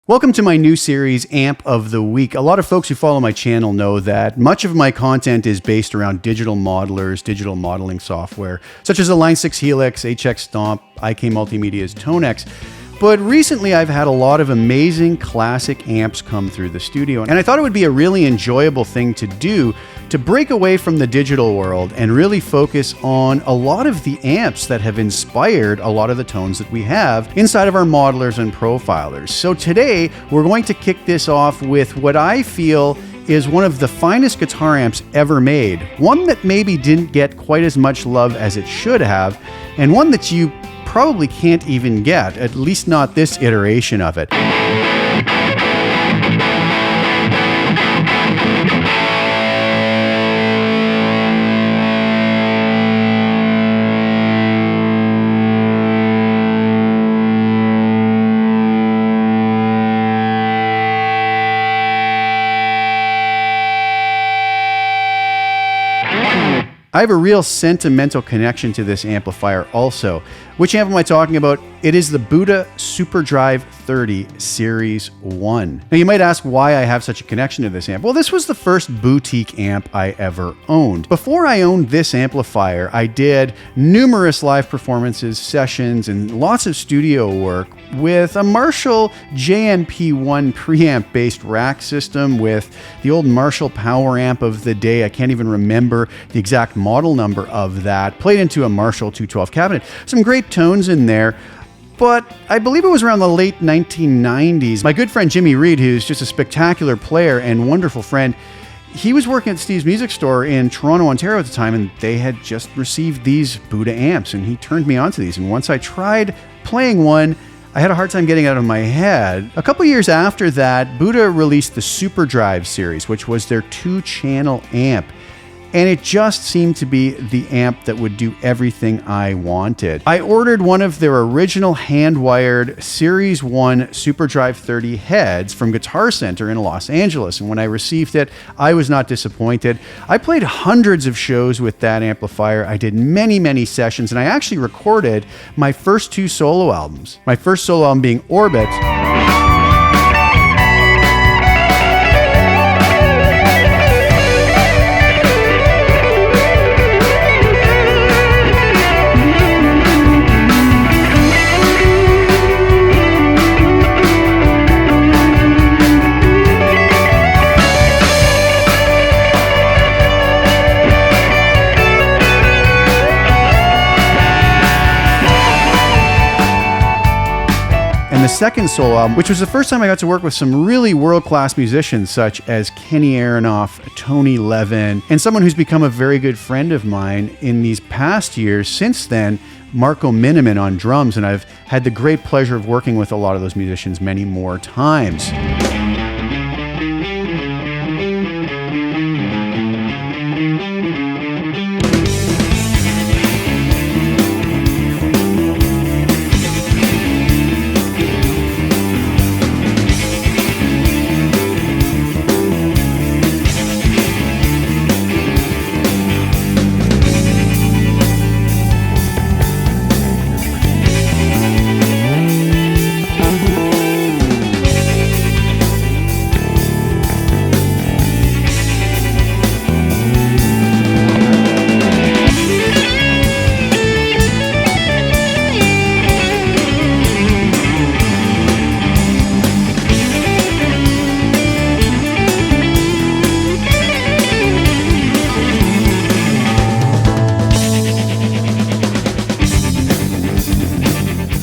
Welcome to my new series, Amp of the Week. A lot of folks who follow my channel know that much of my content is based around digital modelers, digital modeling software, such as the Line 6 Helix, HX Stomp, IK Multimedia's Tonex. But recently I've had a lot of amazing classic amps come through the studio, and I thought it would be a really enjoyable thing to do to break away from the digital world and really focus on a lot of the amps that have inspired a lot of the tones that we have inside of our modelers and profilers. So today we're going to kick this off with what I feel is one of the finest guitar amps ever made. One that maybe didn't get quite as much love as it should have, and one that you probably can't even get, at least not this iteration of it. I have a real sentimental connection to this amplifier also. Which amp am I talking about? It is the Budda SuperDrive 30 Series I. Now you might ask why I have such a connection to this amp. Well, this was the first boutique amp I ever owned. Before I owned this amplifier, I did numerous live performances, sessions, and lots of studio work with a Marshall JMP1 preamp based rack system with the old Marshall power amp of the day. I can't even remember the exact model number of that. Played into a Marshall 212 cabinet. Some great tones in there. But I believe it was around the late 1990s. My good friend Jimmy Reed, who's just a spectacular player and wonderful friend, he was working at Steve's Music Store in Toronto, Ontario at the time, and they had just received these Budda amps, and he turned me onto these. And once I tried playing one, I had a hard time getting it out of my head. A couple years after that, Budda released the SuperDrive series, which was their 2-channel amp. And it just seemed to be the amp that would do everything I wanted. I ordered one of their original hand-wired Series I SuperDrive 30 heads from Guitar Center in Los Angeles, and when I received it, I was not disappointed. I played hundreds of shows with that amplifier. I did many sessions, and I actually recorded my first 2 solo albums. My first solo album being Orbit. And the second solo album, which was the first time I got to work with some really world-class musicians such as Kenny Aronoff, Tony Levin, and someone who's become a very good friend of mine in these past years since then, Marco Miniman on drums, and I've had the great pleasure of working with a lot of those musicians many more times.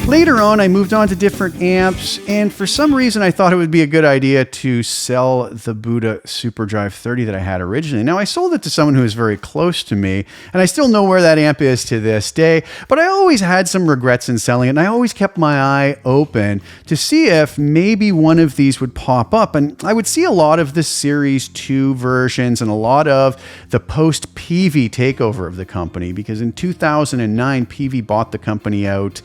Later on, I moved on to different amps, and for some reason I thought it would be a good idea to sell the Budda SuperDrive 30 that I had originally. Now, I sold it to someone who was very close to me, and I still know where that amp is to this day, but I always had some regrets in selling it, and I always kept my eye open to see if maybe one of these would pop up. And I would see a lot of the Series II versions and a lot of the post-Peavey takeover of the company, because in 2009, Peavey bought the company out,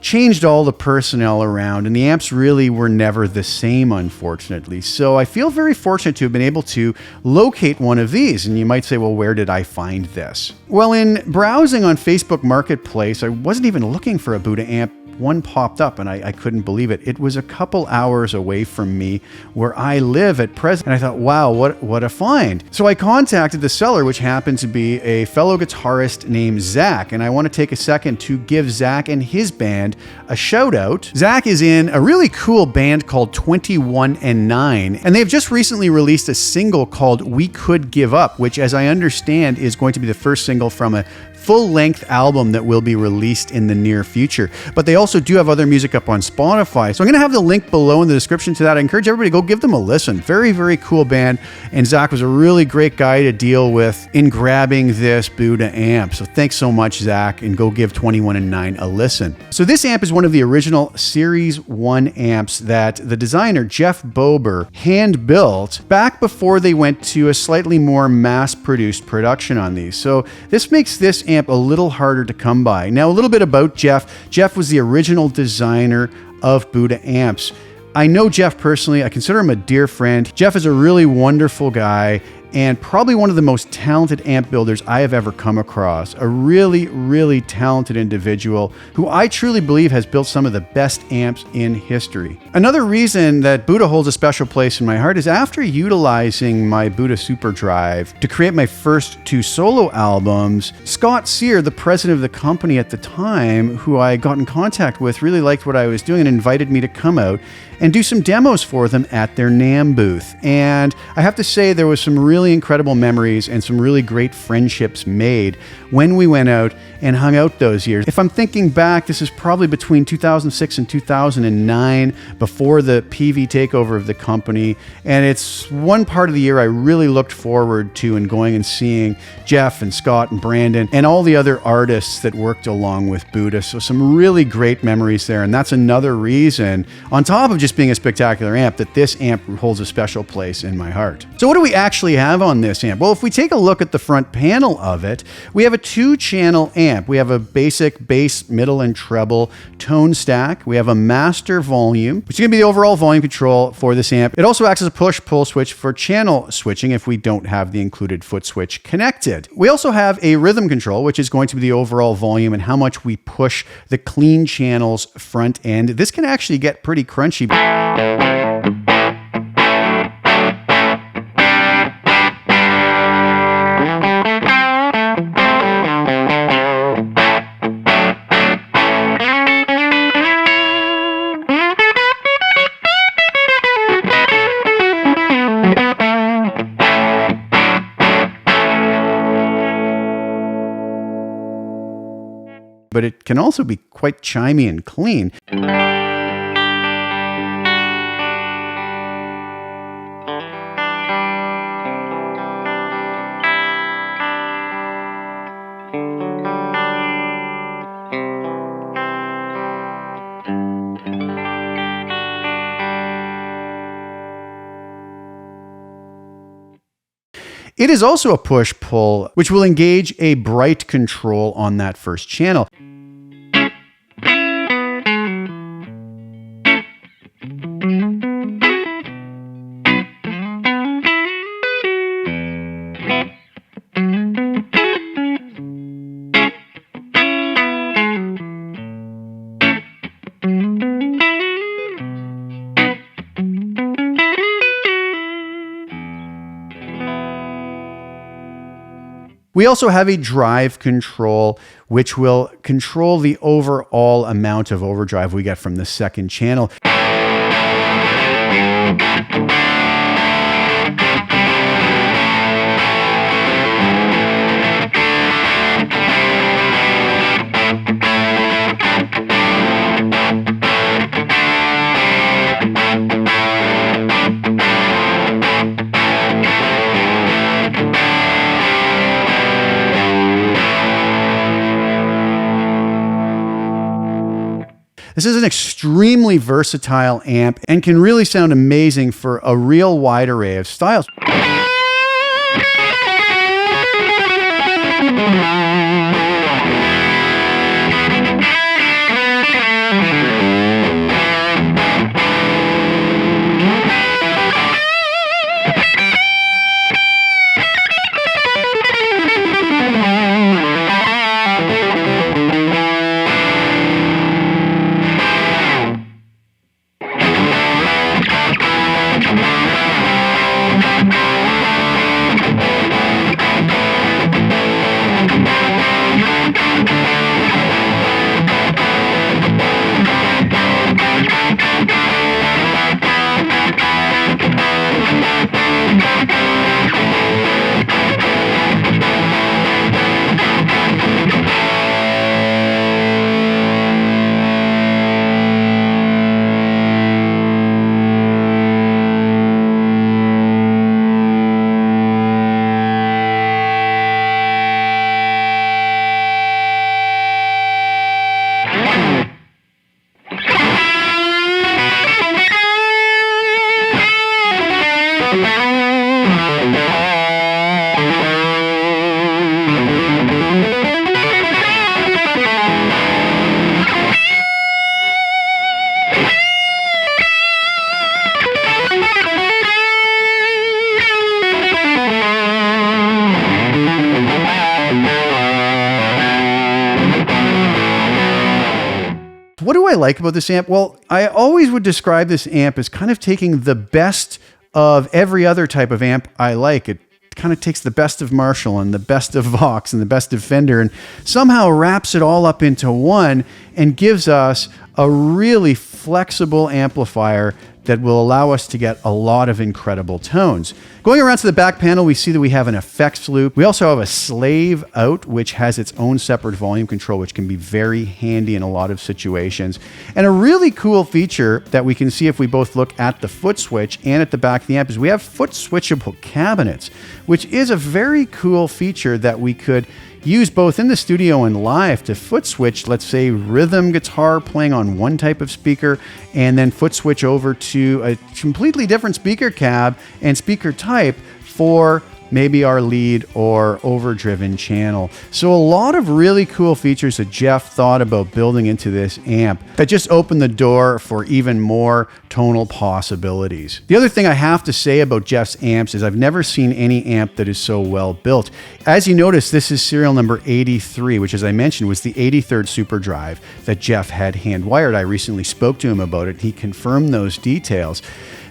changed all the personnel around, and the amps really were never the same, unfortunately. So I feel very fortunate to have been able to locate one of these. And you might say, well, where did I find this? Well, in browsing on Facebook Marketplace, I wasn't even looking for a Budda amp one popped up, and I couldn't believe it. It was a couple hours away from me where I live at present. And I thought, wow, what a find. So I contacted the seller, which happened to be a fellow guitarist named Zach. And I want to take a second to give Zach and his band a shout out. Zach is in a really cool band called 21 and 9. And they've just recently released a single called We Could Give Up, which, as I understand, is going to be the first single from a full-length album that will be released in the near future. But they also do have other music up on Spotify. So I'm going to have the link below in the description to that. I encourage everybody to go give them a listen. Very, very cool band. And Zach was a really great guy to deal with in grabbing this Budda amp. So thanks so much, Zach, and go give 21 and 9 a listen. So this amp is one of the original Series I amps that the designer, Jeff Bober, hand-built back before they went to a slightly more mass-produced production on these. So this makes this amp a little harder to come by. Now, a little bit about Jeff. Jeff was the original designer of Budda amps. I know Jeff personally. I consider him a dear friend. Jeff is a really wonderful guy and probably one of the most talented amp builders I have ever come across. A really, really talented individual who I truly believe has built some of the best amps in history. Another reason that Budda holds a special place in my heart is after utilizing my Budda SuperDrive to create my first 2 solo albums, Scott Sear, the president of the company at the time, who I got in contact with, really liked what I was doing and invited me to come out and do some demos for them at their NAMM booth. And I have to say, there was some really incredible memories and some really great friendships made when we went out and hung out those years. If I'm thinking back, this is probably between 2006 and 2009, before the Peavey takeover of the company. And it's one part of the year I really looked forward to and going and seeing Jeff and Scott and Brandon and all the other artists that worked along with Budda. So some really great memories there. And that's another reason, on top of just being a spectacular amp, that this amp holds a special place in my heart. So what do we actually have on this amp? Well, if we take a look at the front panel of it, we have a 2-channel amp. We have a basic bass, middle, and treble tone stack. We have a master volume, which is going to be the overall volume control for this amp. It also acts as a push-pull switch for channel switching if we don't have the included foot switch connected. We also have a rhythm control, which is going to be the overall volume and how much we push the clean channels front end. This can actually get pretty crunchy. But it can also be quite chimey and clean. It is also a push-pull, which will engage a bright control on that first channel. We also have a drive control, which will control the overall amount of overdrive we get from the second channel. This is an extremely versatile amp and can really sound amazing for a real wide array of styles. What do I like about this amp? Well, I always would describe this amp as kind of taking the best of every other type of amp I like. It kind of takes the best of Marshall and the best of Vox and the best of Fender and somehow wraps it all up into one and gives us a really flexible amplifier that will allow us to get a lot of incredible tones. Going around to the back panel, we see that we have an effects loop. We also have a slave out, which has its own separate volume control, which can be very handy in a lot of situations. And a really cool feature that we can see if we both look at the foot switch and at the back of the amp is we have foot switchable cabinets, which is a very cool feature that we could use both in the studio and live to foot switch, let's say rhythm guitar playing on one type of speaker, and then foot switch over to a completely different speaker cab and speaker type for maybe our lead or overdriven channel. So a lot of really cool features that Jeff thought about building into this amp that just opened the door for even more tonal possibilities. The other thing I have to say about Jeff's amps is I've never seen any amp that is so well built. As you notice, this is serial number 83, which, as I mentioned, was the 83rd SuperDrive that Jeff had hand wired. I recently spoke to him about it. He confirmed those details.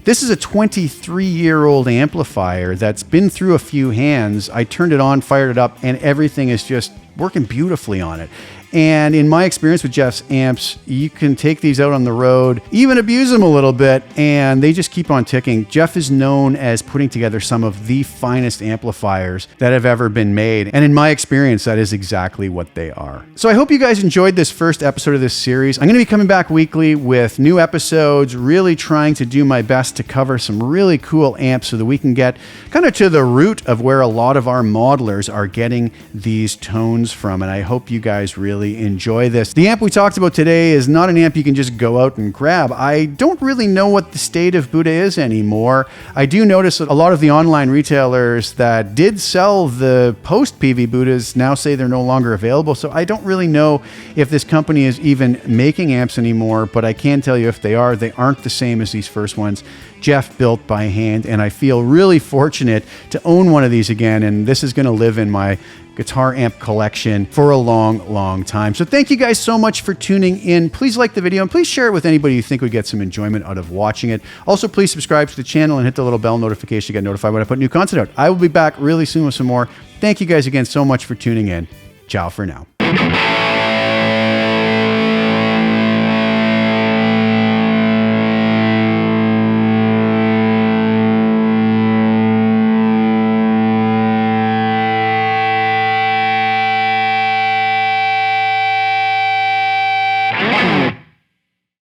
This is a 23-year-old amplifier that's been through a few hands. I turned it on, fired it up, and everything is just working beautifully on it. And in my experience with Jeff's amps, you can take these out on the road, even abuse them a little bit, and they just keep on ticking. Jeff is known as putting together some of the finest amplifiers that have ever been made. And in my experience, that is exactly what they are. So I hope you guys enjoyed this first episode of this series. I'm going to be coming back weekly with new episodes, really trying to do my best to cover some really cool amps so that we can get kind of to the root of where a lot of our modelers are getting these tones from. And I hope you guys really enjoy this. The amp we talked about today is not an amp you can just go out and grab. I don't really know what the state of Budda is anymore. I do notice that a lot of the online retailers that did sell the post-Peavey Buddas now say they're no longer available, so I don't really know if this company is even making amps anymore, but I can tell you if they are, they aren't the same as these first ones Jeff built by hand, and I feel really fortunate to own one of these again, and this is going to live in my guitar amp collection for a long, long time. So thank you guys so much for tuning in. Please like the video and please share it with anybody you think would get some enjoyment out of watching it. Also, please subscribe to the channel and hit the little bell notification to get notified when I put new content out. I will be back really soon with some more. Thank you guys again so much for tuning in. Ciao for now.